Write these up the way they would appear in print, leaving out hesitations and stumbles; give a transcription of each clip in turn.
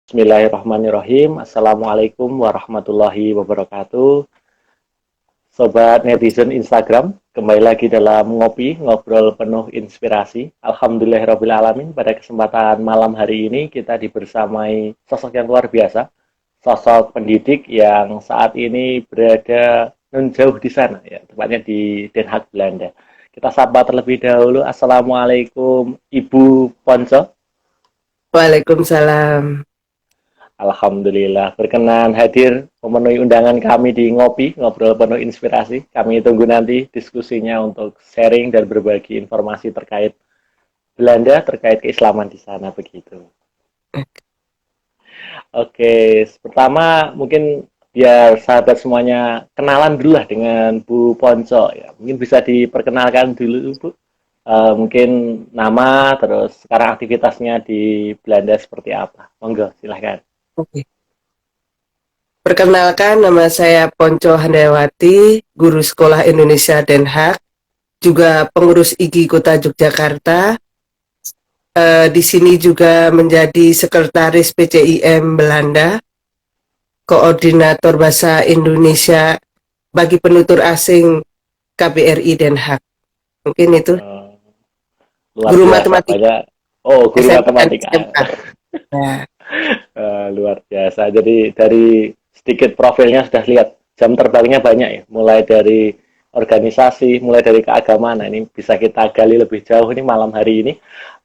Bismillahirrahmanirrahim. Assalamualaikum warahmatullahi wabarakatuh. Sobat netizen Instagram, kembali lagi dalam Ngopi, Ngobrol Penuh Inspirasi. Alhamdulillahirrahmanirrahim. Pada kesempatan malam hari ini kita dibersamai sosok yang luar biasa. Sosok pendidik yang saat ini berada non jauh di sana, ya, tepatnya di Den Haag, Belanda. Kita sapa terlebih dahulu. Assalamualaikum Ibu Ponco. Waalaikumsalam. Alhamdulillah berkenan hadir memenuhi undangan kami di Ngopi, Ngobrol Penuh Inspirasi. Kami tunggu nanti diskusinya untuk sharing dan berbagi informasi terkait Belanda, terkait keislaman di sana begitu. Oke, pertama mungkin biar sahabat semuanya kenalan dulu lah dengan Bu Ponco ya. Mungkin bisa diperkenalkan dulu Bu. Mungkin nama, terus sekarang aktivitasnya di Belanda seperti apa. Monggo, silahkan. Oke. Perkenalkan, nama saya Ponco Handayawati, guru sekolah Indonesia Den Haag, juga pengurus IGI Kota Yogyakarta. Di sini juga menjadi sekretaris PCIM Belanda, koordinator bahasa Indonesia bagi penutur asing KBRI Den Haag. Mungkin itu. Uh, Luar Guru biasa matematika banyak. Oh, guru SMP dan matematika. SMA. Nah, Luar biasa. Jadi dari sedikit profilnya sudah lihat jam terbangnya banyak ya. Mulai dari organisasi, mulai dari keagamaan. Nah, ini bisa kita gali lebih jauh ini malam hari ini.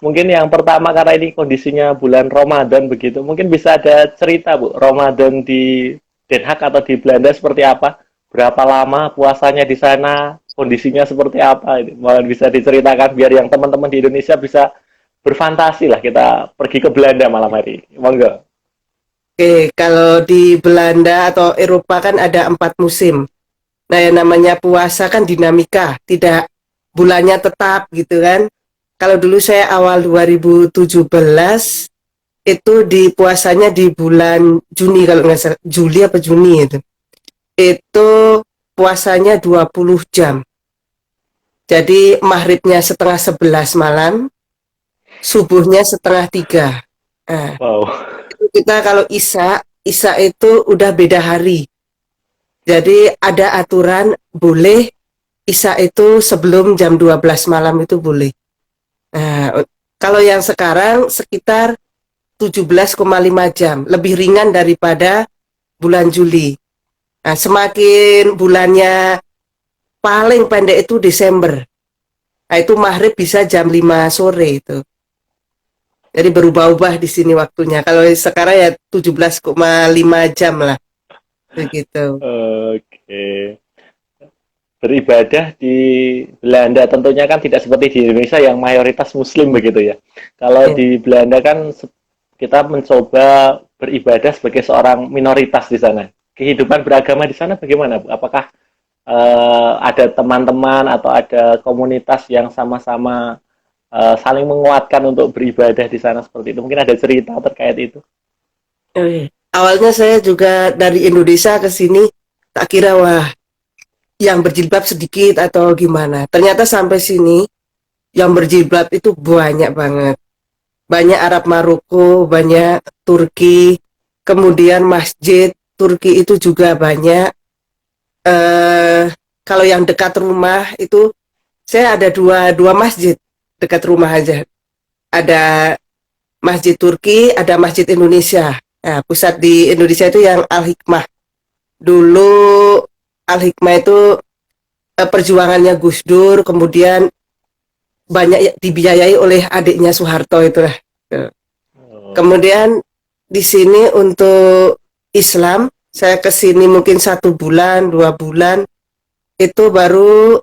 Mungkin yang pertama karena ini kondisinya bulan Ramadan begitu. Mungkin bisa ada cerita Bu, Ramadan di Den Haag atau di Belanda seperti apa? Berapa lama puasanya di sana? Kondisinya seperti apa? Mohon bisa diceritakan biar yang teman-teman di Indonesia bisa berfantasi lah kita pergi ke Belanda malam hari. Monggo. oke, kalau di Belanda atau Eropa kan ada 4 musim. Nah, yang namanya puasa kan dinamika, tidak bulannya tetap gitu kan. Kalau dulu saya awal 2017 itu di puasanya di bulan Juni kalau nggak salah, Juli apa Juni itu. Itu puasanya 20 jam. Jadi maghribnya setengah 11 malam, subuhnya setengah 3. Nah, Wow. itu kita kalau Isya itu udah beda hari. Jadi ada aturan boleh Isya itu sebelum jam 12 malam itu boleh. Nah, kalau yang sekarang sekitar 17,5 jam, lebih ringan daripada bulan Juli. Nah, semakin bulannya paling pendek itu Desember. Nah, itu maghrib bisa jam 5 sore itu. Jadi berubah-ubah di sini waktunya. Kalau sekarang ya 17,5 jam lah. Begitu. Oke. Beribadah di Belanda tentunya kan tidak seperti di Indonesia yang mayoritas Muslim begitu ya. Kalau Ya. di Belanda kan kita mencoba beribadah sebagai seorang minoritas di sana. Kehidupan beragama di sana bagaimana, Bu? Apakah ada teman-teman atau ada komunitas yang sama-sama saling menguatkan untuk beribadah di sana seperti itu? Mungkin ada cerita terkait itu. Awalnya saya juga dari Indonesia ke sini tak kira wah yang berjilbab sedikit atau gimana. Ternyata sampai sini yang berjilbab itu banyak banget. Banyak Arab Maroko, banyak Turki, kemudian masjid Turki itu juga banyak. Kalau yang dekat rumah itu saya ada dua masjid dekat rumah aja. Ada Masjid Turki, ada Masjid Indonesia. Nah, pusat di Indonesia itu yang Al Hikmah. Dulu Al Hikmah itu perjuangannya Gus Dur, kemudian banyak dibiayai oleh adiknya Soeharto itulah. Oh, Kemudian di sini untuk Islam, saya ke sini mungkin 1 bulan, 2 bulan, itu baru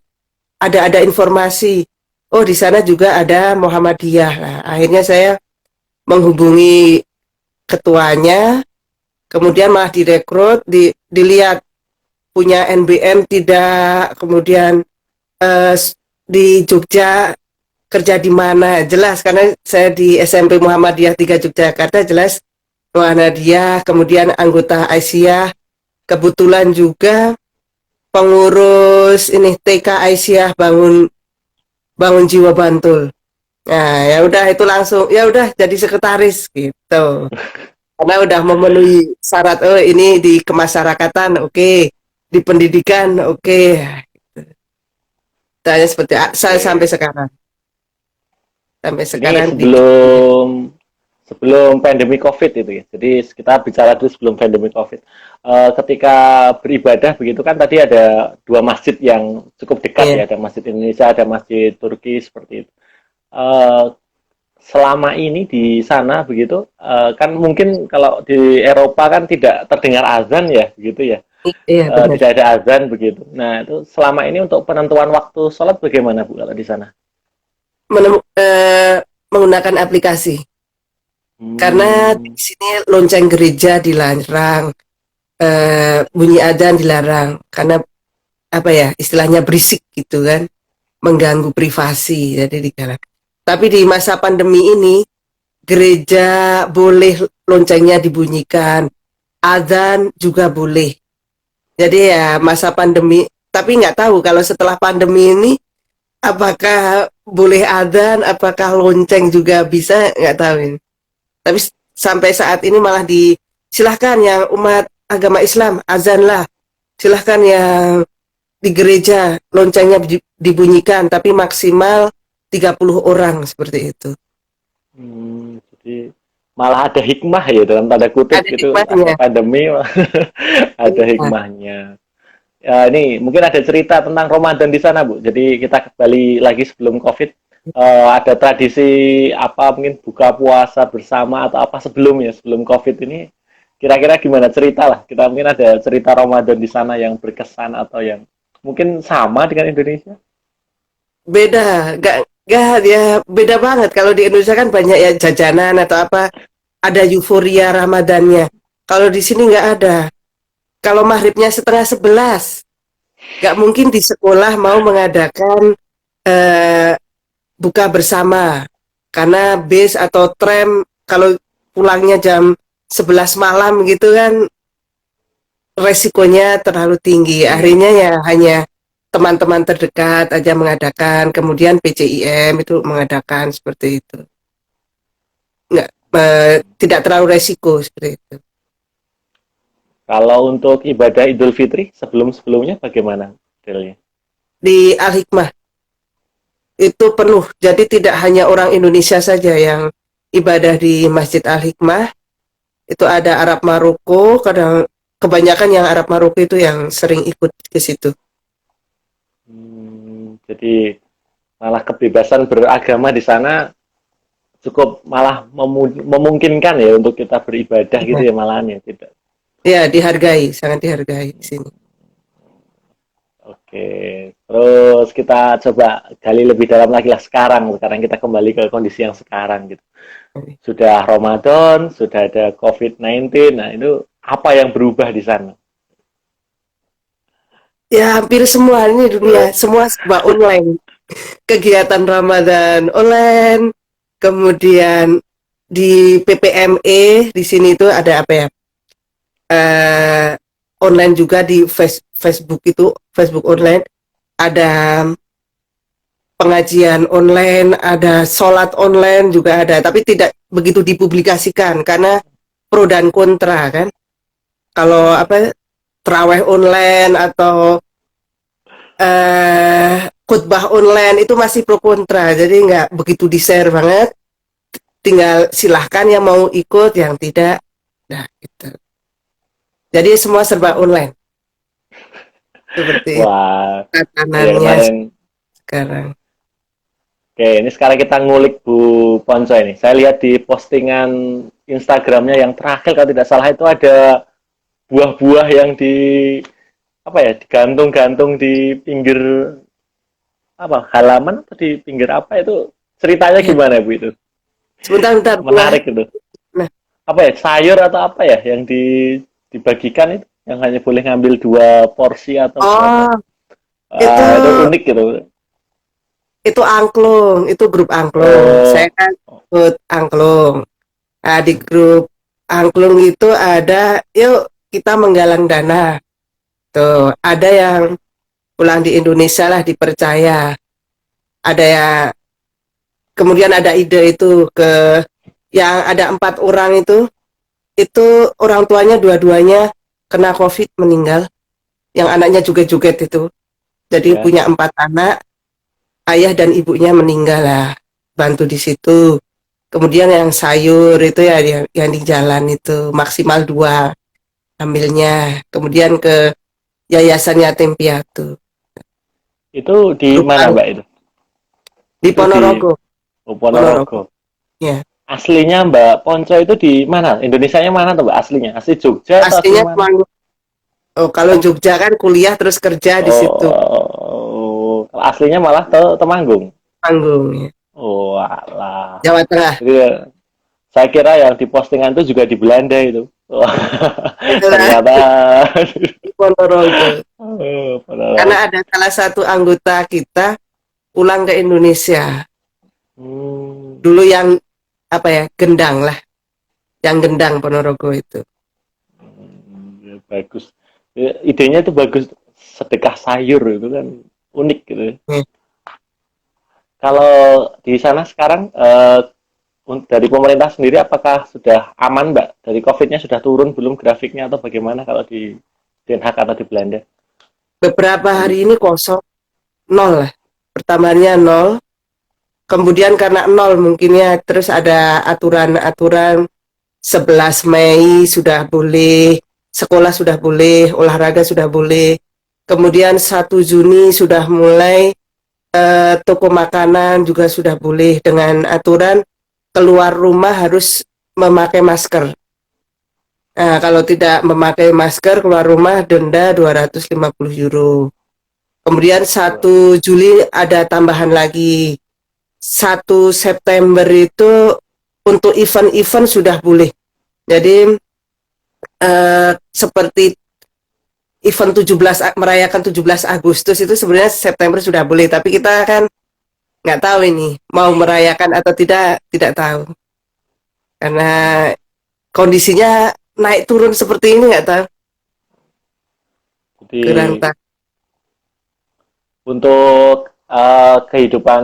ada informasi. Oh, di sana juga ada Muhammadiyah. Nah, akhirnya saya menghubungi ketuanya, kemudian malah direkrut, dilihat punya NBM tidak, kemudian eh, di Jogja kerja di mana, jelas karena saya di SMP Muhammadiyah 3 Yogyakarta, jelas Muhammadiyah, kemudian anggota Aisyah, kebetulan juga pengurus ini TK Aisyah bangun bangun jiwa Bantul. Nah, ya udah itu langsung ya udah jadi sekretaris gitu. Karena udah memenuhi syarat, oh ini di kemasyarakatan, oke. Di pendidikan, oke. Tanya seperti saya Oke. sampai sekarang. Sampai Ini sekarang di sebelum sebelum pandemi COVID itu ya. Jadi kita bicara dulu sebelum pandemi COVID. Ketika beribadah begitu kan tadi ada dua masjid yang cukup dekat ya. ya. Ada Masjid Indonesia, ada Masjid Turki seperti itu. Eh, Selama ini di sana begitu, kan mungkin kalau di Eropa kan tidak terdengar azan ya, begitu ya. Iya benar. Tidak ada azan begitu. Nah itu selama ini untuk penentuan waktu sholat bagaimana Bu kalau di sana? Menggunakan aplikasi. Karena di Hmm. sini lonceng gereja dilarang, bunyi adzan dilarang karena apa ya istilahnya berisik gitu kan, mengganggu privasi jadi dilarang. Tapi di masa pandemi ini gereja boleh loncengnya dibunyikan, adzan juga boleh. Jadi ya masa pandemi, tapi nggak tahu kalau setelah pandemi ini apakah boleh adzan, apakah lonceng juga bisa, nggak tahu ini. Tapi sampai saat ini malah silahkan yang umat agama Islam azanlah, silahkan yang di gereja loncengnya dibunyikan, tapi maksimal 30 orang seperti itu. Jadi malah ada hikmah ya dalam tanda kutip Ada gitu ada hikmahnya. pandemi ada Iya. hikmahnya. Ya, ini mungkin ada cerita tentang Ramadan di sana Bu. Jadi kita kembali lagi sebelum COVID. Ada tradisi apa mungkin buka puasa bersama atau apa sebelumnya sebelum COVID ini kira-kira gimana cerita lah. Kita mungkin ada cerita Ramadan di sana yang berkesan atau yang mungkin sama dengan Indonesia. Beda, nggak ya beda banget. Kalau di Indonesia kan banyak ya jajanan atau apa, ada euforia Ramadannya. Kalau di sini nggak ada. Kalau maghribnya setengah 11, nggak mungkin di sekolah mau mengadakan eh, buka bersama. Karena bis atau tram kalau pulangnya jam 11 malam gitu kan resikonya terlalu tinggi. Akhirnya ya hanya teman-teman terdekat aja mengadakan, kemudian PCIM itu mengadakan seperti itu. Nggak, tidak terlalu resiko seperti itu. Kalau untuk ibadah Idul Fitri sebelum-sebelumnya bagaimana modelnya? Di Al-Hikmah itu penuh, jadi tidak hanya orang Indonesia saja yang ibadah di Masjid Al-Hikmah, itu ada Arab Maroko, kadang kebanyakan yang Arab Maroko itu yang sering ikut ke situ. Jadi malah kebebasan beragama di sana cukup malah memungkinkan ya untuk kita beribadah gitu Ya, ya malahan ya tidak. ya dihargai, sangat dihargai di sini. Oke, terus kita coba gali lebih dalam lagi lah sekarang. Sekarang kita kembali ke kondisi yang sekarang gitu. Sudah Ramadan, sudah ada COVID-19. Nah, itu apa yang berubah di sana? Ya hampir semua ini dunia, semua serba online. Kegiatan Ramadan online, kemudian di PPME di sini itu ada apa ya? Eh, Online juga di Facebook itu, Facebook online ada pengajian online, ada sholat online juga ada, tapi tidak begitu dipublikasikan karena pro dan kontra kan. Kalau apa terawih online atau khutbah online itu masih pro kontra, jadi nggak begitu di share banget. Tinggal silahkan yang mau ikut, yang tidak. Nah, gitu. Jadi semua serba online seperti Wah, ya tatanannya kemarin. sekarang. Oke, ini sekarang kita ngulik Bu Ponco ini. Saya lihat di postingan Instagramnya yang terakhir kalau tidak salah itu ada buah-buah yang di apa ya digantung-gantung di pinggir apa halaman atau di pinggir apa itu ceritanya Ya, gimana Bu itu? sebentar, bentar buah. Menarik itu. Nah, Apa ya sayur atau apa ya yang dibagikan itu yang hanya boleh ngambil dua porsi atau berapa? oh itu Itu unik gitu. itu angklung, itu grup angklung. Saya Oh, kan ikut angklung. Nah, di grup angklung itu ada, yuk kita menggalang dana. Tuh, ada yang pulang di Indonesia lah dipercaya. Ada ya, kemudian ada ide itu ke yang ada 4 orang itu itu orang tuanya dua-duanya kena COVID meninggal. Yang anaknya joget-joget itu. Jadi Ya. punya 4 anak, ayah dan ibunya meninggal lah. Bantu di situ. Kemudian yang sayur itu ya yang di jalan itu maksimal 2 ambilnya. Kemudian ke Yayasan Yatim Piatu. Itu di Grup mana, tangga Mbak itu? di Itu di Ponorogo, Ponorogo. Ponorogo. Ya. Aslinya Mbak Ponco itu di mana? Indonesianya mana tuh Mbak aslinya? Asli Jogja atau asli Aslinya mana? cuma kalau Tem- Jogja kan kuliah terus kerja di situ. oh, aslinya malah Temanggung. Panggung ya. Oh, alah. Jawa Tengah. Jadi saya kira yang di postingan itu juga di Belanda itu. Wah, Itulah ternyata di Ponorogo. oh, Karena Ponorogo. ada salah satu anggota kita pulang ke Indonesia. Hmm, Dulu yang apa ya, Gendang lah, yang Gendang Ponorogo itu. ya, bagus. Ya, idenya itu bagus. Sedekah sayur itu kan unik gitu. Ya. Kalau di sana sekarang dari pemerintah sendiri apakah sudah aman Mbak? Dari COVID-nya sudah turun belum grafiknya atau bagaimana kalau di Den Haag atau di Belanda Beberapa hari ini kondisinya? kosong, nol lah. Pertamanya nol, kemudian karena nol mungkinnya terus ada aturan-aturan 11 Mei sudah boleh, sekolah sudah boleh, olahraga sudah boleh. Kemudian 1 Juni sudah mulai toko makanan juga sudah boleh dengan aturan keluar rumah harus memakai masker. Nah, kalau tidak memakai masker keluar rumah denda 250 euro. Kemudian Wah, 1 Juli ada tambahan lagi. 1 September itu untuk event-event sudah boleh. Jadi seperti event 17 merayakan 17 Agustus itu sebenarnya September sudah boleh, tapi kita kan nggak tahu ini mau merayakan atau tidak tahu. Karena kondisinya naik turun seperti ini nggak tahu, jadi kurang tahu. untuk kehidupan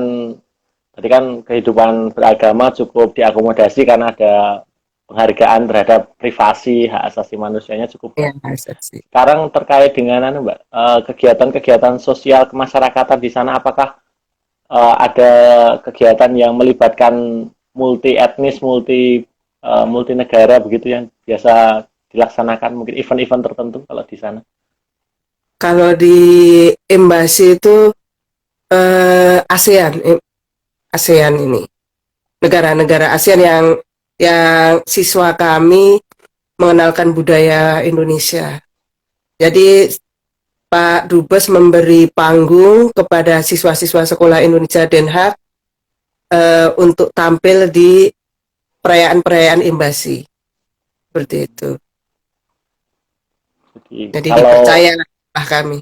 tadi kan kehidupan beragama cukup diakomodasi karena ada penghargaan terhadap privasi hak asasi manusianya cukup Ya, bagus. sih. Sekarang terkait dengan Mbak kegiatan-kegiatan sosial kemasyarakatan di sana apakah ada kegiatan yang melibatkan multi etnis, multi negara begitu yang biasa dilaksanakan mungkin event-event tertentu kalau di sana. Kalau di embasi itu ASEAN, ASEAN ini negara-negara ASEAN yang siswa kami mengenalkan budaya Indonesia. Jadi Pak Dubes memberi panggung kepada siswa-siswa sekolah Indonesia Den Haag untuk tampil di perayaan-perayaan embasi seperti itu. Jadi Jadi kalau dipercaya lah kami.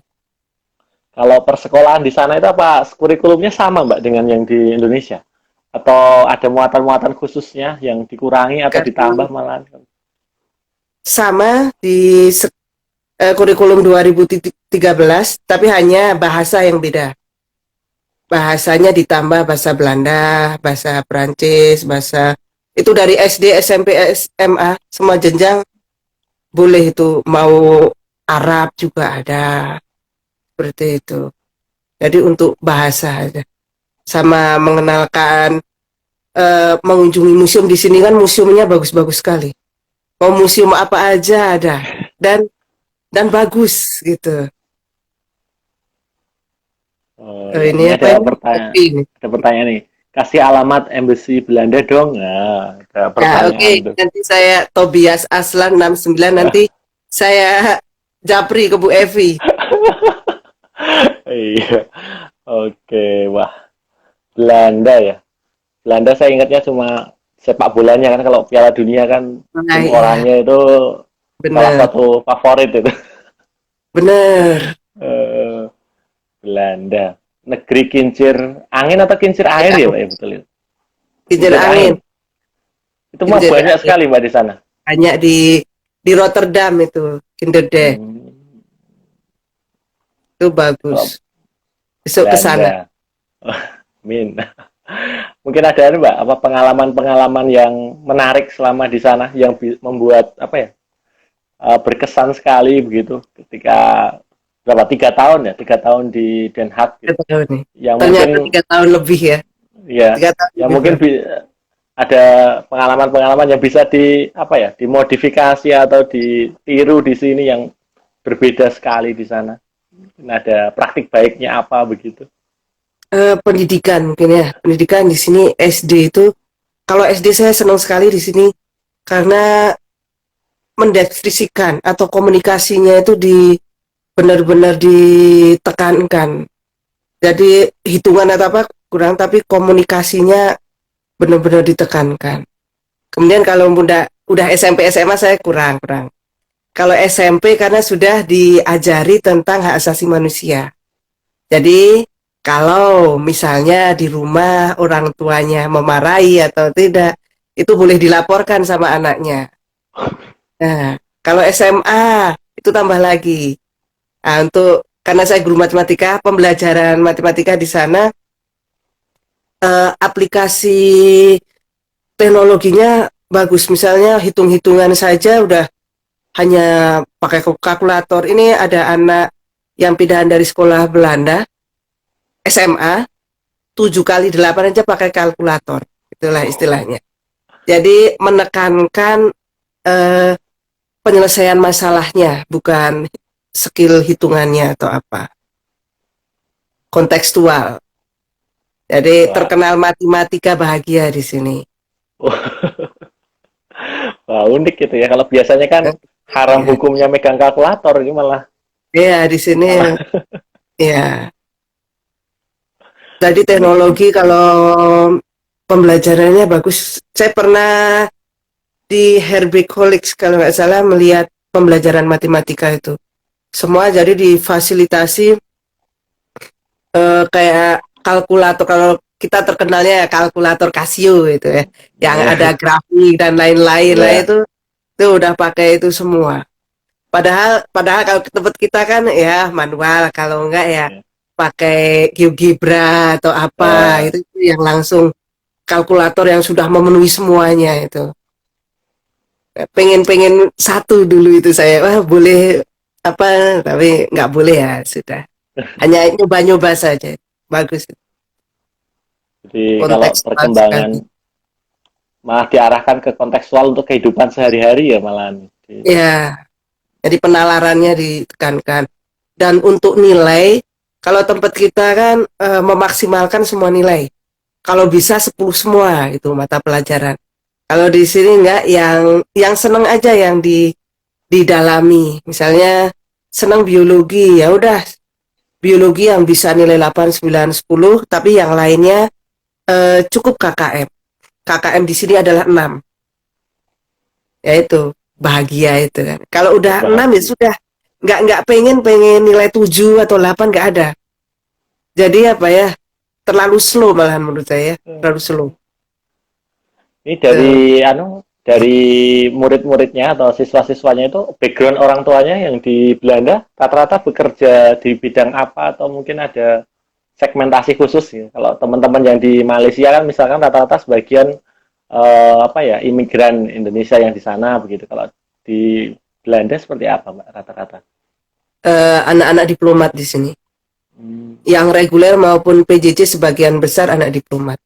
kalau persekolahan di sana itu apa kurikulumnya sama Mbak dengan yang di Indonesia? Atau ada muatan-muatan khususnya yang dikurangi atau ditambah malah? Sama di kurikulum 2013, tapi hanya bahasa yang beda. Bahasanya ditambah bahasa Belanda, bahasa Perancis, bahasa itu dari SD, SMP, SMA, semua jenjang boleh itu. Mau Arab juga ada, seperti itu. Jadi untuk bahasa aja. Sama mengenalkan, mengunjungi museum di sini kan museumnya bagus-bagus sekali. Mau museum apa aja ada dan bagus gitu. Oh Oh, ya, ini ini apa ada ini? pertanyaan, Kopi ini. ada pertanyaan nih. Kasih alamat embassy Belanda dong. Nah, ada Ya, oke. pertanyaan tuh. Nanti saya Tobias Aslan 69 nanti saya japri ke Bu Evi. Iya. Oke, wah, Belanda ya. Belanda saya ingatnya cuma sepak bolanya kan kalau Piala Dunia kan Nah, tim iya, orangnya itu salah benar. satu favorit itu. Benar. Eh, Belanda. Negeri kincir angin atau kincir air Ya, ya, Pak ya betul itu. kincir Kincir angin, angin. Itu mah kincir banyak angin. sekali Mbak di sana. Banyak di Rotterdam itu, Kinderdijk. Hmm, Itu bagus. kalau Besok ke sana. Belanda. Min. Mungkin ada Mbak, apa pengalaman-pengalaman yang menarik selama di sana yang membuat apa ya berkesan sekali begitu ketika berapa 3 tahun ya 3 tahun di Den Haag gitu. 3 tahun nih. Yang Ternyata mungkin 3 tahun lebih ya. ya 3 tahun yang lebih mungkin ada pengalaman-pengalaman yang bisa di apa ya dimodifikasi atau ditiru di sini yang berbeda sekali di sana. Nah, ada praktik baiknya apa begitu? pendidikan mungkin ya. Pendidikan di sini SD itu, kalau SD saya senang sekali di sini karena mendeskripsikan atau komunikasinya itu benar-benar ditekankan. Jadi hitungan atau apa kurang, tapi komunikasinya benar-benar ditekankan. Kemudian kalau udah SMP SMA saya kurang kurang. Kalau SMP karena sudah diajari tentang hak asasi manusia. Jadi kalau misalnya di rumah orang tuanya memarahi atau tidak, itu boleh dilaporkan sama anaknya. Nah, kalau SMA itu tambah lagi. Nah, untuk karena saya guru matematika, pembelajaran matematika di sana aplikasi teknologinya bagus. Misalnya hitung-hitungan saja udah hanya pakai kalkulator. Ini ada anak yang pindahan dari sekolah Belanda, SMA, 7 kali 8 aja pakai kalkulator. Itulah istilahnya. Jadi menekankan eh, penyelesaian masalahnya, bukan skill hitungannya atau apa. Kontekstual. Jadi Wah, terkenal matematika bahagia di sini. wah, unik gitu ya. Kalau biasanya kan haram Ya, hukumnya megang kalkulator, ini malah ya di sini malah ya. Jadi unik sih. teknologi kalau pembelajarannya bagus. Saya pernah di Herbie College kalau nggak salah melihat pembelajaran matematika itu. Semua jadi difasilitasi kayak kalkulator. Kalau kita terkenalnya ya kalkulator Casio itu ya, yang ada Ya, grafik dan lain-lain lah ya, itu udah pakai itu semua. Padahal kalau ke tempat kita kan ya manual, kalau enggak ya ya. pakai GeoGebra atau apa Eh, itu yang langsung kalkulator yang sudah memenuhi semuanya itu. Pengen-pengen satu dulu itu saya, wah boleh apa, tapi nggak boleh ya sudah. Hanya nyoba-nyoba saja. Bagus, jadi kalau kontekstual perkembangan sekali. malah diarahkan ke kontekstual untuk kehidupan sehari-hari ya malahan. Ya, jadi penalarannya ditekankan. Dan untuk nilai, kalau tempat kita kan memaksimalkan semua nilai. Kalau bisa 10 semua itu mata pelajaran. Kalau di sini enggak, yang seneng aja yang didalami. Misalnya senang biologi, ya udah biologi yang bisa nilai 8, 9, 10, tapi yang lainnya cukup KKM. KKM di sini adalah 6. Ya itu bahagia itu kan. Kalau Oh, udah 6 ya bahagia. sudah, nggak pengen nilai 7 atau 8 nggak ada. Jadi apa ya, terlalu slow malahan menurut saya, terlalu slow. Ini Tuh. dari murid-muridnya atau siswa-siswanya itu background orang tuanya yang di Belanda rata-rata bekerja di bidang apa atau mungkin ada segmentasi khusus ya. Kalau teman-teman yang di Malaysia kan misalkan rata-rata sebagian apa ya imigran Indonesia yang di sana begitu. Kalau di Belanda seperti apa Mbak rata-rata? Anak-anak diplomat di sini. Hmm. Yang reguler maupun PJJ sebagian besar anak diplomat.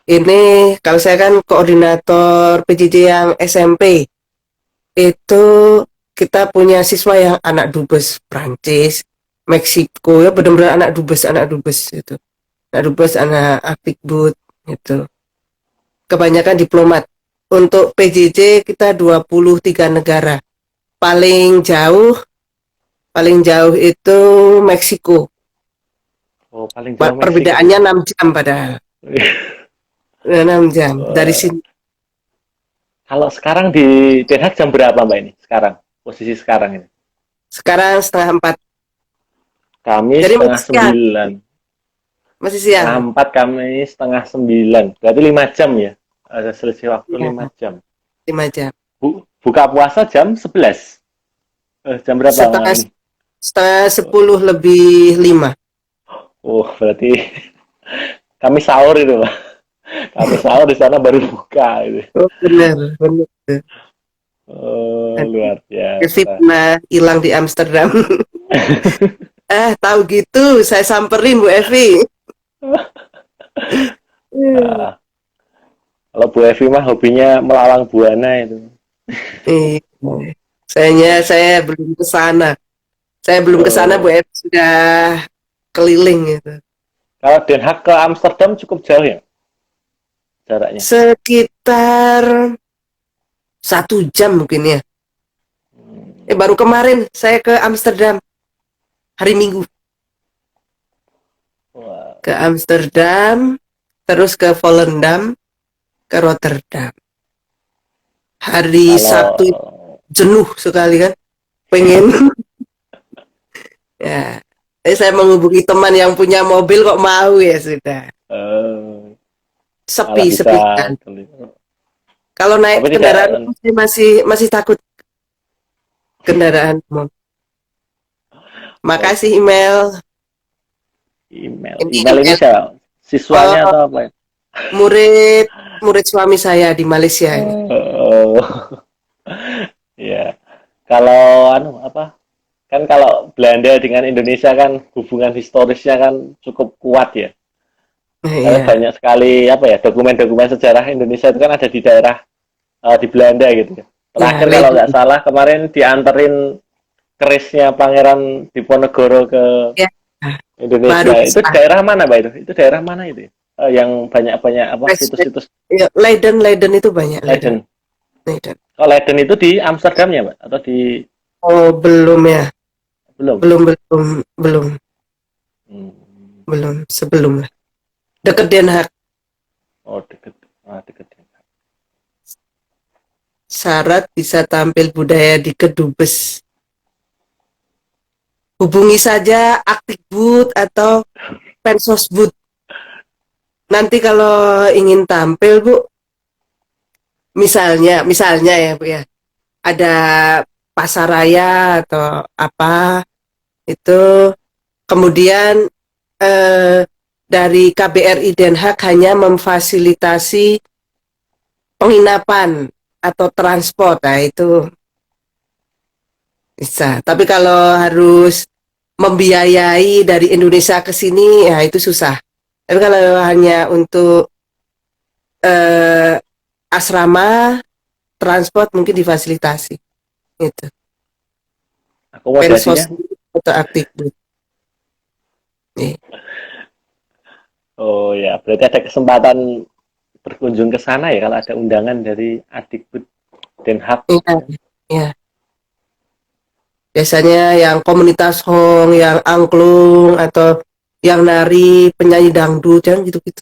Ini kalau saya kan koordinator PJJ yang SMP. Itu kita punya siswa yang anak dubes Prancis, Meksiko, ya benar-benar anak dubes itu. Anak dubes, anak aktikbud itu. Kebanyakan diplomat. Untuk PJJ kita 23 negara. Paling jauh paling jauh itu Meksiko. Oh, paling jauh Meksiko. Perbedaannya 6 jam padahal. 6 jam dari Wah, sini. kalau sekarang di Den Haag jam berapa Mbak ini? Sekarang, posisi sekarang ini. Sekarang setengah 4. Kami Jadi setengah masih siang, sembilan. masih Setengah siang. 4 kami setengah 9. Berarti 5 jam ya? Ada selisih waktu Ya, 5 jam. 5 jam. Buka puasa jam 11. Jam berapa malam Setengah ini? setengah 10 lebih 5. Oh, berarti kami sahur itu, Pak. Kami sahur di sana baru buka itu. Oh, benar, benar. Oh, Aduh, luar Evi biasa. pernah hilang di Amsterdam. Tahu gitu, saya samperin Bu Evi. Hmm. Nah, kalau Bu Evi mah hobinya melalang buana itu. Iya. Saya belum ke sana. Saya belum ke sana, Bu Oh, Evi sudah keliling gitu. kalau Den Haag ke Amsterdam cukup jauh ya jaraknya. Sekitar 1 jam mungkin ya. Baru kemarin saya ke Amsterdam hari Minggu. Wah, Ke Amsterdam, terus ke Volendam, ke Rotterdam. Hari Sabtu kalau jenuh sekali kan, pengen ya. Saya menghubungi teman yang punya mobil kok mau ya sudah. eh, Sepi malah bisa sepi kan. Kalau naik tapi tidak kendaraan umum saya masih masih takut kendaraan umum. oh, Makasih email. email. Ini Email ini email siapa? Siswanya oh, atau apa ya? murid murid suami saya di Malaysia ini. Oh, ya. Kalau anu apa? Kan kalau Belanda dengan Indonesia kan hubungan historisnya kan cukup kuat ya. Karena Iya, banyak sekali apa ya dokumen-dokumen sejarah Indonesia itu kan ada di daerah di Belanda gitu ya. ya Terakhir kalau nggak legend. salah kemarin dianterin kerisnya Pangeran Diponegoro ke Ya, baru Indonesia. Itu sah. daerah mana, Pak itu? Itu daerah mana itu? Yang banyak-banyak apa Presiden. situs-situs Ya, Leiden itu banyak Leiden. Leiden. Leiden. Kalau Leiden itu di Amsterdam ya, Pak? Atau di Oh, belum ya. belum? Belum, belum, belum, Hmm. belum. Sebelum lah. Deket Den Haag. Oh, deket. Ah, deket. Syarat bisa tampil budaya di Kedubes. Hubungi saja Aktikbud atau Pensosbud. Nanti kalau ingin tampil, Bu, misalnya ya, Bu ya, ada pasaraya atau apa itu, kemudian eh, dari KBRI Den Haag hanya memfasilitasi penginapan atau transport, nah itu bisa. Tapi kalau harus membiayai dari Indonesia ke sini, ya itu susah. Tapi kalau hanya untuk eh, asrama, transport mungkin difasilitasi. Itu. Pensos Akomodasinya? atau Aktikbud. Nih. Oh ya, berarti ada kesempatan berkunjung ke sana ya kalau ada undangan dari Adikbud Den Haag. Iya, iya. Biasanya yang komunitas Hong, yang angklung, atau yang nari, penyanyi dangdut, yang gitu-gitu.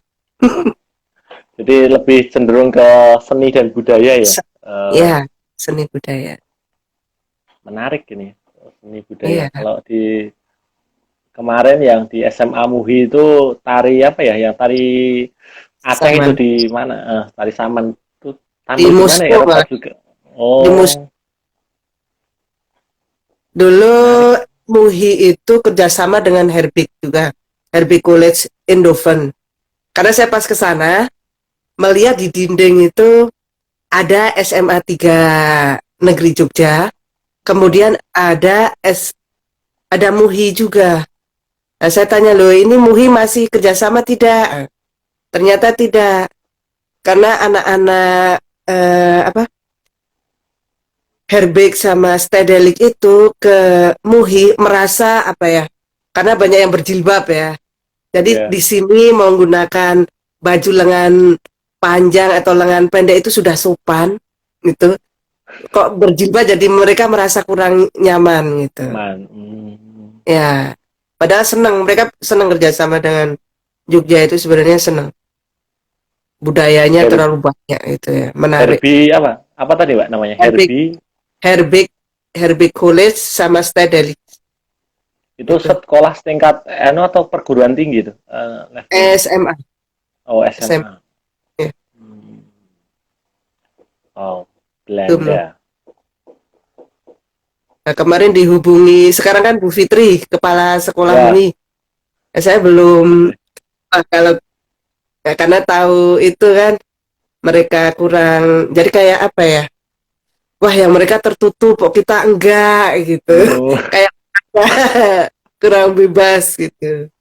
Jadi lebih cenderung ke seni dan budaya ya. Eh, Ya, seni budaya. menarik ini seni budaya. Iya, Kalau di kemarin yang di SMA Muhi itu tari apa ya? Yang tari Aceh itu Saman. di mana? Tari Saman itu Di tampil di mana ya? Musko, Retak Mas. juga. Di Mus Oh, Dulu menarik. Muhi itu kerjasama dengan Herbik juga. Herbik College Eindhoven. Karena saya pas ke sana, melihat di dinding itu ada SMA 3 Negeri Jogja, Hmm. kemudian ada Muhi juga. Nah, saya tanya loh, ini Muhi masih kerjasama tidak? Ternyata tidak, karena anak-anak apa Herbik sama Stedelijk itu ke Muhi merasa apa ya? Karena banyak yang berjilbab ya. Jadi Ya, di sini menggunakan baju lengan panjang atau lengan pendek itu sudah sopan gitu. Kok berjilbab jadi mereka merasa kurang nyaman gitu. man. Hmm. Ya, padahal senang, mereka senang kerjasama dengan Jogja itu sebenarnya senang. Budayanya Her terlalu banyak itu ya, menarik. Herbie apa? Apa tadi, Pak, namanya? Herbik, Herbie Herbik, Herbik College sama Stedelijk itu itu. sekolah setingkat anu atau perguruan tinggi itu levelnya. SMA, Oh, SMA. SMA. Ya. Hmm. Oh, Itu. Belanda. Nah, kemarin dihubungi, sekarang kan Bu Fitri, kepala sekolah Ya, MUI. Saya belum, Putri. kalau Nah, karena tahu itu kan mereka kurang, jadi kayak apa ya? Wah, yang mereka tertutup, kok kita enggak gitu. Oh, Kayak kurang bebas gitu.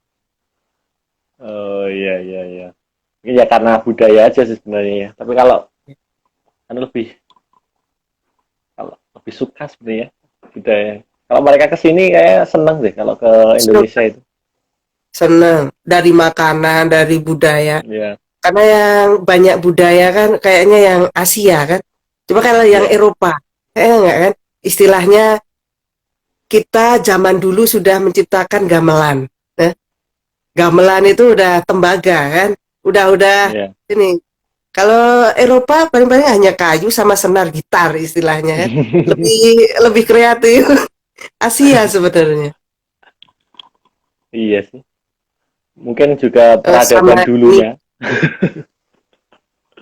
oh iya iya iya. Mungkin ya karena budaya aja sih sebenarnya ya. Tapi kalau kan lebih suka sebenarnya budaya. Kalau mereka ke sini kayak seneng deh kalau ke Indonesia itu. Senang dari makanan, dari budaya. Iya, Karena yang banyak budaya kan kayaknya yang Asia kan. Coba kalau yang iya. Eropa, enggak kan? Istilahnya kita zaman dulu sudah menciptakan gamelan. Nah, gamelan itu udah tembaga kan? Udah Iya. ini. Kalau Eropa paling-paling hanya kayu sama senar gitar istilahnya kan. Lebih lebih kreatif. Asia sebenarnya. Iya sih. Mungkin juga peradaban Sama ini dulunya.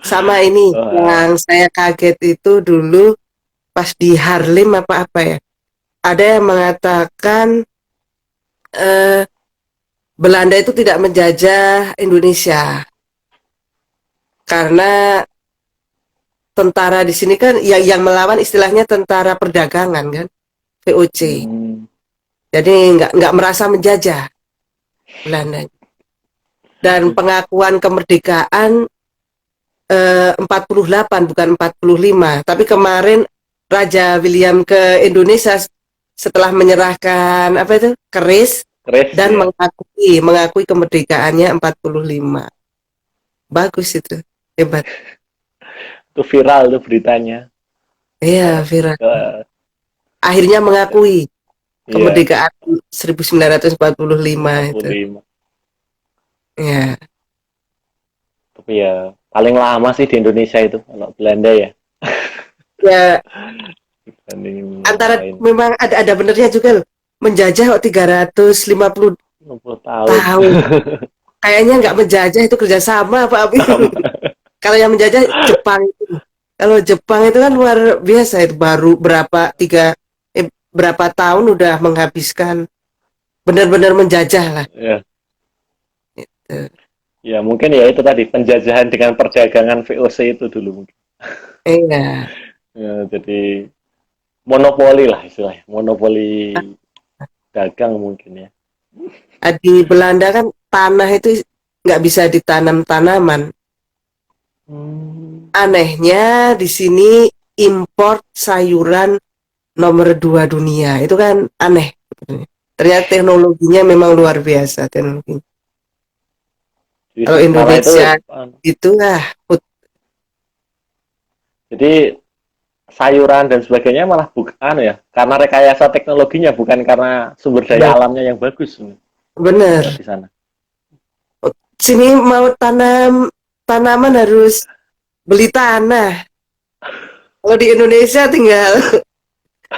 sama ini Wah, yang saya kaget itu dulu pas di Harlem apa-apa ya. Ada yang mengatakan eh, Belanda itu tidak menjajah Indonesia karena tentara di sini kan yang melawan istilahnya tentara perdagangan kan, VOC. hmm, Jadi nggak merasa menjajah Belanda. Dan pengakuan kemerdekaan 48 bukan 45. Tapi kemarin Raja William ke Indonesia setelah menyerahkan apa itu keris keris dan ya. mengakui kemerdekaannya 45. Bagus itu, hebat. Itu viral tuh beritanya. Iya, Vira. Ke, Akhirnya mengakui iya, kemerdekaan 1945 itu. 45. Ya, Tapi ya paling lama sih di Indonesia itu kalau Belanda ya ya dibanding yang antara lain. memang ada benernya juga loh. Menjajah kok 350 60 tahun. tahun. Kayaknya nggak menjajah itu kerjasama Pak Abi. Sama. Kalau yang menjajah Jepang itu. Kalau Jepang itu kan luar biasa itu baru berapa tahun udah menghabiskan benar-benar menjajah lah. Ya, Gitu. ya mungkin ya itu tadi penjajahan dengan perdagangan VOC itu dulu mungkin. Iya. Ya, jadi monopoli lah istilahnya, monopoli dagang mungkin ya. Di Belanda kan tanah itu nggak bisa ditanam tanaman. Hmm. Anehnya di sini import sayuran nomor 2 dunia. Itu kan aneh. Ternyata teknologinya memang luar biasa teknologi. Jadi Kalau malah itu Indonesia itulah jadi sayuran dan sebagainya malah bukan ya karena rekayasa teknologinya bukan karena sumber daya alamnya yang bagus kalau bener. di sana. Sini mau tanam tanaman harus beli tanah. Kalau di Indonesia tinggal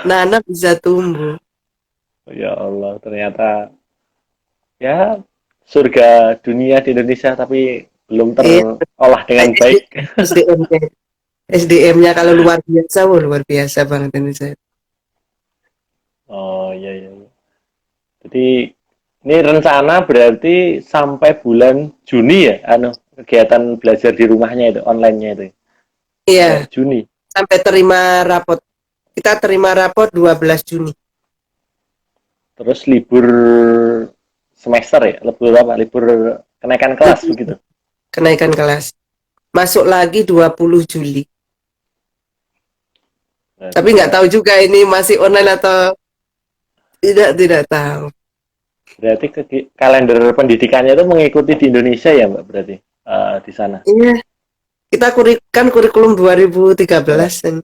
nanam bisa tumbuh. Ya Allah, ternyata ya surga dunia di Indonesia tapi belum Iya, terolah dengan baik. SDM-nya. SDM-nya kalau luar biasa, wah, luar biasa banget Indonesia. Oh iya iya. Iya. Jadi ini rencana berarti sampai bulan Juni ya, kegiatan belajar di rumahnya itu, online-nya itu. Iya, Sampai Juni. sampai terima rapot. Kita terima rapot 12 Juni. Terus libur semester ya, libur apa? Libur kenaikan kelas begitu. Kenaikan kelas. Masuk lagi 20 Juli. Berarti Tapi nggak tahu juga ini masih online atau tidak tahu. berarti kalender pendidikannya itu mengikuti di Indonesia ya, Mbak, berarti di sana. Iya, kita kurikulum Ya. 2013 dan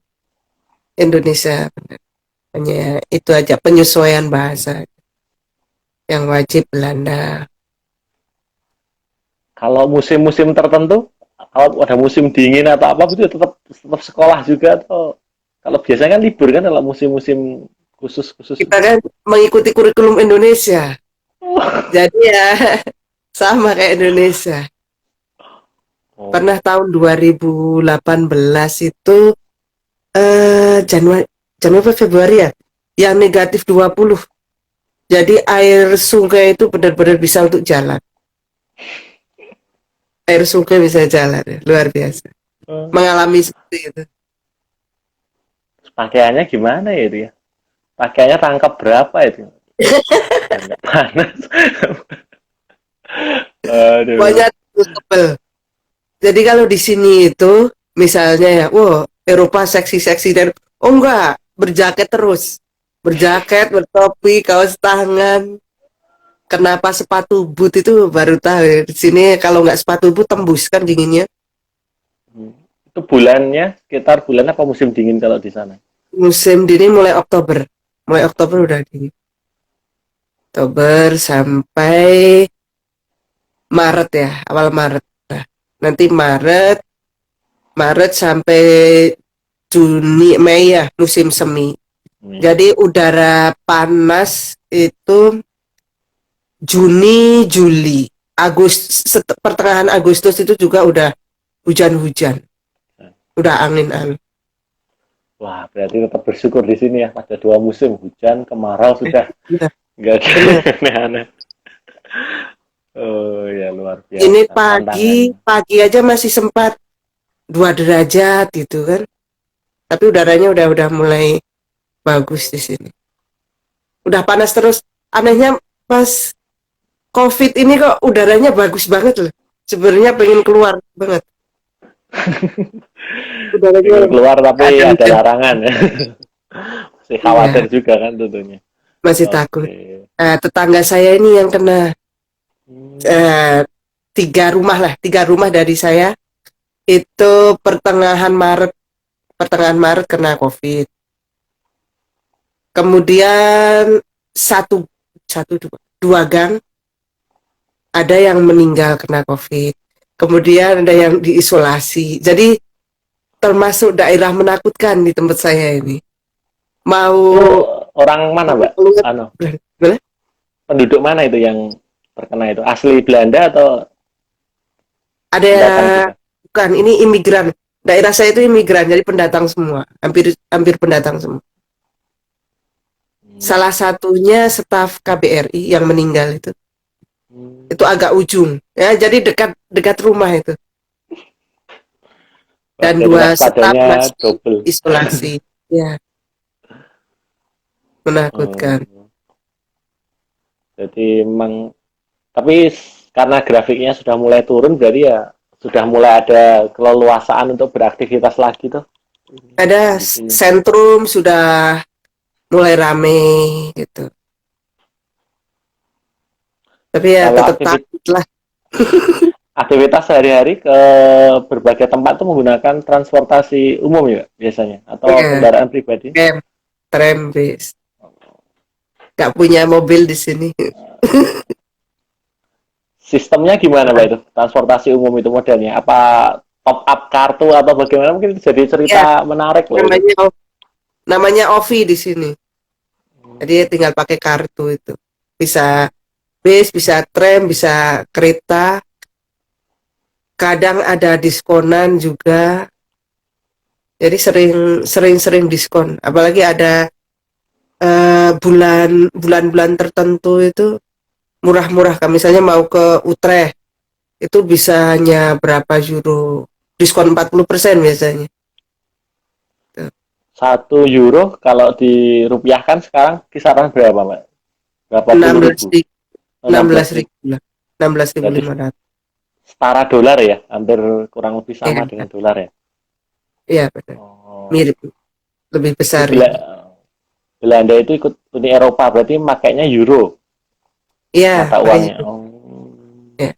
Indonesia. Hanya itu aja penyesuaian bahasa yang wajib Belanda. Kalau musim-musim tertentu, kalau ada musim dingin atau apa itu tetap tetap sekolah juga atau kalau biasanya kan libur kan kalau musim-musim khusus-khusus Kita itu. kan mengikuti kurikulum Indonesia. Jadi ya sama kayak Indonesia. Oh, Pernah tahun 2018 itu Januari Januari Februari ya, yang negatif 20. Jadi air sungai itu benar-benar bisa untuk jalan. air sungai bisa jalan ya. Luar biasa. Oh, Mengalami seperti itu. pakaiannya gimana ya itu ya? Pakaiannya tangkap berapa itu? Biar nggak panas. Aduh. Banyak tebel. Jadi kalau di sini itu misalnya ya, wow, Eropa seksi-seksi dan oh enggak, berjaket terus. Berjaket, bertopi, kaos tangan. Kenapa sepatu boot itu baru tahu ya. Di sini kalau nggak sepatu boot tembus kan dinginnya. Hmm. Itu bulannya sekitar bulan apa musim dingin kalau di sana? Musim dingin mulai Oktober. Mulai Oktober udah dingin. Oktober sampai Maret ya, awal Maret. Nah, nanti Maret, Maret sampai Juni, Mei ya, musim semi. Hmm. Jadi udara panas itu Juni, Juli, pertengahan Agustus itu juga udah hujan-hujan, udah angin-angin. Wah, berarti tetap bersyukur di sini ya. Ada dua musim, hujan, kemarau sudah Iya, nggak ada benar. yang aneh-aneh. Oh ya luar Ini biasa pagi, tantangannya. pagi aja masih sempat 2 derajat gitu kan. Tapi udaranya udah mulai bagus di sini. Udah panas terus. Anehnya pas COVID ini kok udaranya bagus banget loh. Sebenarnya pengen keluar banget. Udaranya Pengen keluar nggak ada tapi ada hujan. larangan ya. Masih khawatir Iya, juga kan tentunya. masih takut. Oke. Nah, tetangga saya ini yang kena Hmm. eh, 3 rumah lah, 3 rumah dari saya itu pertengahan Maret kena COVID. Kemudian satu satu dua gang ada yang meninggal kena COVID. Kemudian ada yang diisolasi. Jadi termasuk daerah menakutkan di tempat saya ini. Mau Itu orang mana Mbak? keluar, Ano, boleh? penduduk mana itu yang terkena itu? Asli Belanda atau Ada pendatang juga? bukan ini imigran. Daerah saya itu imigran, jadi pendatang semua, hampir hampir pendatang semua. Hmm. Salah satunya staf KBRI yang meninggal itu. Itu Hmm. agak ujung, ya. Jadi dekat dekat rumah itu. Wah, Dan berarti 2 staf waspadanya masih double. isolasi. Ya, menakutkan. Oh, jadi memang tapi karena grafiknya sudah mulai turun berarti ya sudah mulai ada keleluasaan untuk beraktivitas lagi tuh Ada kondisinya. sentrum sudah mulai rame gitu. Tapi ya Kalau tetap takut lah. aktivitas sehari-hari ke berbagai tempat tuh menggunakan transportasi umum ya biasanya atau Ya, kendaraan pribadi. tram, tram bis. Gak punya mobil di sini. Sistemnya gimana Pak itu? Transportasi umum itu modelnya apa top up kartu atau bagaimana? Mungkin itu jadi cerita Ya, menarik loh itu. namanya OVI di sini. Jadi tinggal pakai kartu itu. Bisa bis, bisa tram, bisa kereta. Kadang ada diskonan juga. Jadi sering diskon. Apalagi ada bulan-bulan tertentu itu murah-murah. Kalau misalnya mau ke Utrecht itu bisa hanya berapa euro. Diskon 40% biasanya. 1 euro kalau dirupiahkan sekarang kisaran berapa Mbak? Berapa puluh 16 ribu? ribu, Oh, 16 16 ribu. ribu lah. 16 Berarti 500. setara dolar ya? Hampir kurang lebih sama Ya, dengan dolar ya? iya benar. Oh, Mirip, lebih itu besar ini. Belanda itu ikut Uni Eropa, berarti makainya euro Iya, mata pakai uangnya. euro. Oh. Ya.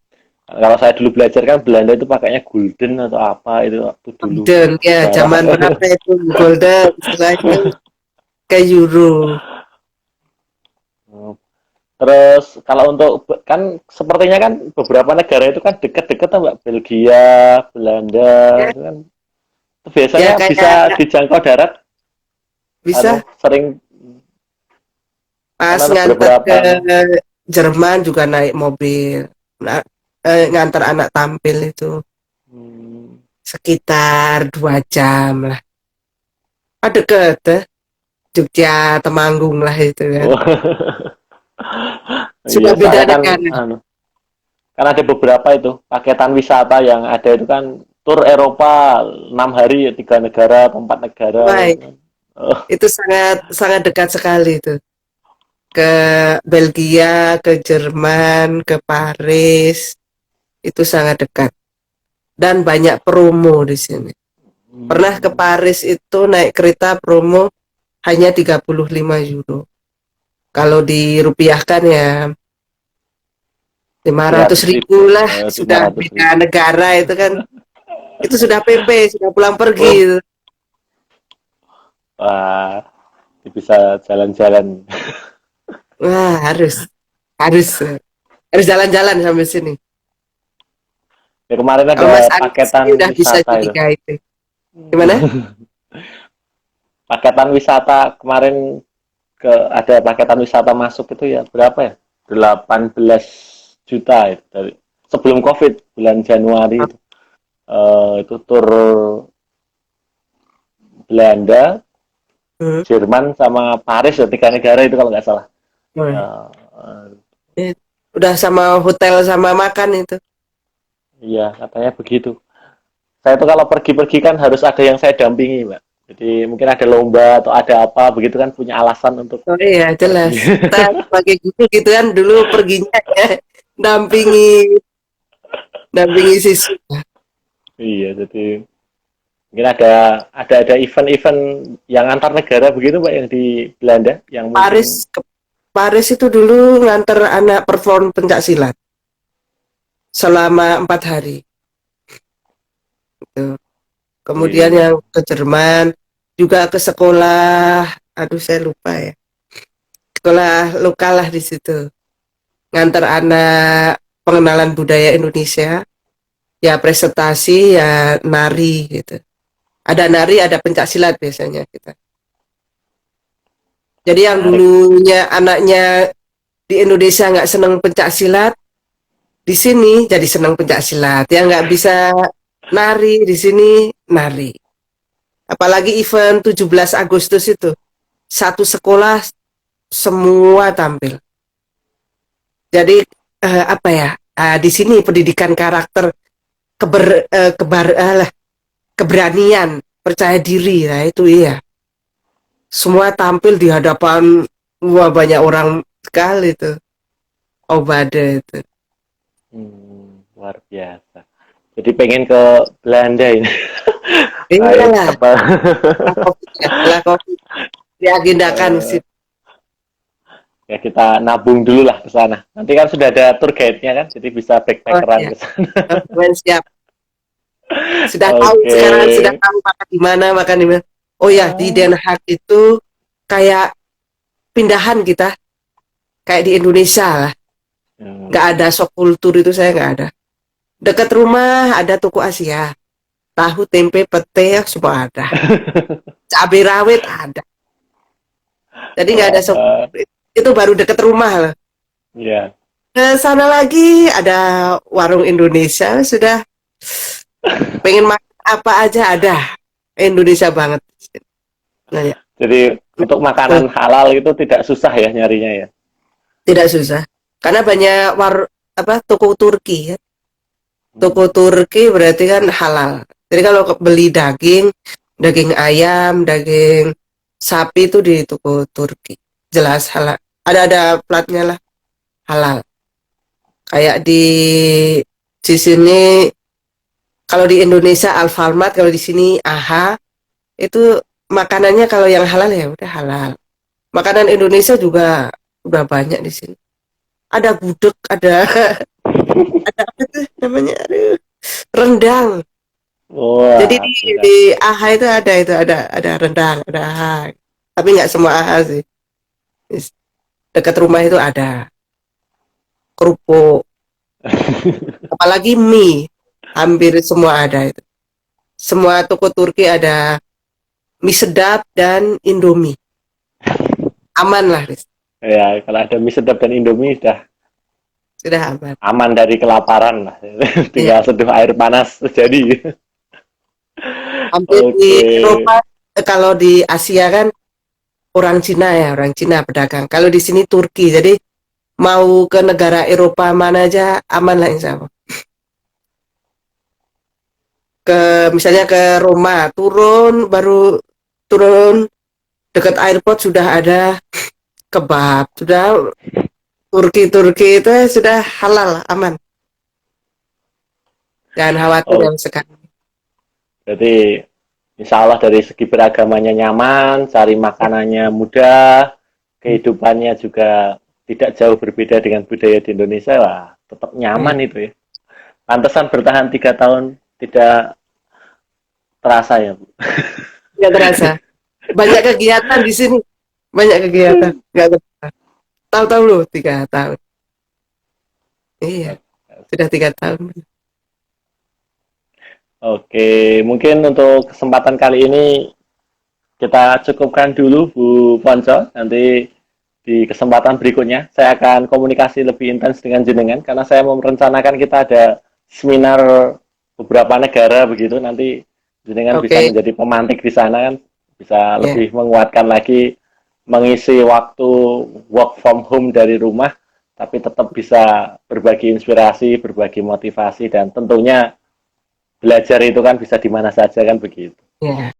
Kalau saya dulu belajar kan Belanda itu pakainya gulden atau apa itu waktu dulu Golden, ya, sejarah. zaman berapa itu golden istilahnya ke euro. Terus kalau untuk kan sepertinya kan beberapa negara itu kan dekat-dekat Mbak, Belgia, Belanda Ya, itu kan itu biasanya ya bisa kayak dijangkau darat bisa sering kan pas ada ngantar ke beberapa Jerman juga naik mobil. Nah, ngantar anak tampil itu hmm, sekitar 2 jam lah. Ah, deket, Jogja Temanggung lah itu kan. oh, Cuma iya beda soalnya kan negara. anu, kan ada beberapa itu paketan wisata yang ada itu kan tur Eropa 6 hari 3 negara atau 4 negara Wah, gitu kan. Oh, itu sangat sangat dekat sekali itu. Ke Belgia, ke Jerman, ke Paris, itu sangat dekat. Dan banyak promo di sini. Pernah ke hmm, Paris itu naik kereta promo hanya 35 euro. Kalau dirupiahkan ya lima ya ratus ribu, ribu lah, lima sudah ratus beda ribu. negara itu kan. Itu sudah PP, sudah pulang Oh, pergi. wah, bisa jalan-jalan. Wah, harus harus jalan-jalan sampai sini. Ya kemarin Kalau Mas ada Ari ke sini paketan udah bisa wisata jadi itu. guide. Gimana? Paketan wisata kemarin ada paketan wisata masuk itu ya berapa ya? 18 juta itu dari sebelum Covid bulan Januari itu. Itu tur Belanda, Hmm. Jerman sama Paris ya 3 negara itu kalau nggak salah. Wah, Eh, udah sama hotel sama makan itu. iya katanya begitu. Saya tuh kalau pergi-pergi kan harus ada yang saya dampingi, Mbak. Jadi mungkin ada lomba atau ada apa begitu kan punya alasan untuk Oh iya, jelas. pergi. Kita sebagai guru gitu kan dulu perginya ya, dampingi dampingi siswa. Iya, jadi mungkin ada event-event yang antar negara begitu Pak yang di Belanda yang Paris mungkin ke Paris itu dulu nganter anak perform pencak silat selama 4 hari. Gitu. Kemudian wih, yang ke Jerman juga ke sekolah, aduh saya lupa ya, sekolah lokal lah di situ. Nganter anak pengenalan budaya Indonesia, ya presentasi, ya nari gitu. Ada nari, ada pencak silat biasanya kita. Jadi yang menarik. dulunya anaknya di Indonesia nggak seneng pencak silat, di sini jadi seneng pencak silat. Yang nggak bisa nari di sini nari. Apalagi event 17 Agustus itu, satu sekolah semua tampil. Jadi apa ya? Di sini pendidikan karakter, keberanian, percaya diri, nah itu iya. Semua tampil di hadapan wah banyak orang sekali tuh. Obade itu. Luar biasa. Jadi pengen ke Belanda ini. Ayo Iyalah, apa? setelah COVID ya, setelah COVID diagendakan Eh, sih. ya kita nabung dulu lah ke sana. Nanti kan sudah ada tour guide-nya kan, jadi bisa Oh backpackeran ya, ke sana. siap. Sudah tahu Oke. sekarang sudah tahu makan di mana. Oh ya, di Ah, Den Haag itu kayak pindahan kita, kayak di Indonesia lah. Nggak hmm. ada sok kultur itu saya nggak ada. Dekat rumah ada toko Asia. Tahu, tempe, pete, ya, semua ada. Cabai rawit ada. Jadi nggak ada sok Wah, kultur. Itu baru dekat rumah lah. ya. Ke sana lagi ada warung Indonesia, sudah pengen makan apa aja ada. Indonesia banget. Nah, ya. Jadi untuk Eh, makanan halal itu tidak susah ya nyarinya ya. Tidak susah. Karena banyak toko Turki ya. Toko Hmm. Turki berarti kan halal. Jadi kalau beli daging, daging ayam, daging sapi itu di toko Turki. Jelas halal. Ada platnya lah halal. Kayak di sini kalau di Indonesia Alfamart, kalau di sini AHA itu makanannya kalau yang halal ya udah halal. Makanan Indonesia juga udah banyak di sini. Ada gudeg, ada ada apa tuh namanya? Aduh, rendang. Jadi Wah, di sudah. AHA itu ada rendang, ada AHA. Tapi nggak semua AHA sih. Dekat rumah itu ada kerupuk, apalagi mie. Hampir semua ada itu. Semua toko Turki ada mie sedap dan Indomie. Aman lah, Riz. Ya, kalau ada mie sedap dan Indomie sudah Sudah aman. aman dari kelaparan lah. Iya, Tinggal seduh air panas jadi. hampir di Oke. Eropa, kalau di Asia kan orang Cina ya, orang Cina pedagang. Kalau di sini Turki, jadi mau ke negara Eropa mana aja aman lah insya Allah. Misalnya ke Roma, turun dekat airport sudah ada kebab, sudah Turki itu sudah halal, aman. Jangan khawatir Oh, yang sekarang. berarti insya Allah dari segi beragamanya nyaman, cari makanannya mudah, kehidupannya juga tidak jauh berbeda dengan budaya di Indonesia, wah tetap Ya, nyaman itu ya. Pantesan bertahan 3 tahun tidak terasa ya, Bu. nggak terasa. Banyak kegiatan di sini, banyak kegiatan. Nggak terasa. Tahu-tahu loh 3 tahun. Iya, sudah 3 tahun. Oke, mungkin untuk kesempatan kali ini kita cukupkan dulu Bu Ponco. Nanti di kesempatan berikutnya saya akan komunikasi lebih intens dengan jenengan karena saya mau merencanakan kita ada seminar beberapa negara begitu. Nanti jenengan bisa Oke, menjadi pemantik di sana kan, bisa ya, lebih menguatkan lagi mengisi waktu work from home dari rumah tapi tetap bisa berbagi inspirasi, berbagi motivasi dan tentunya belajar itu kan bisa di mana saja kan begitu. ya.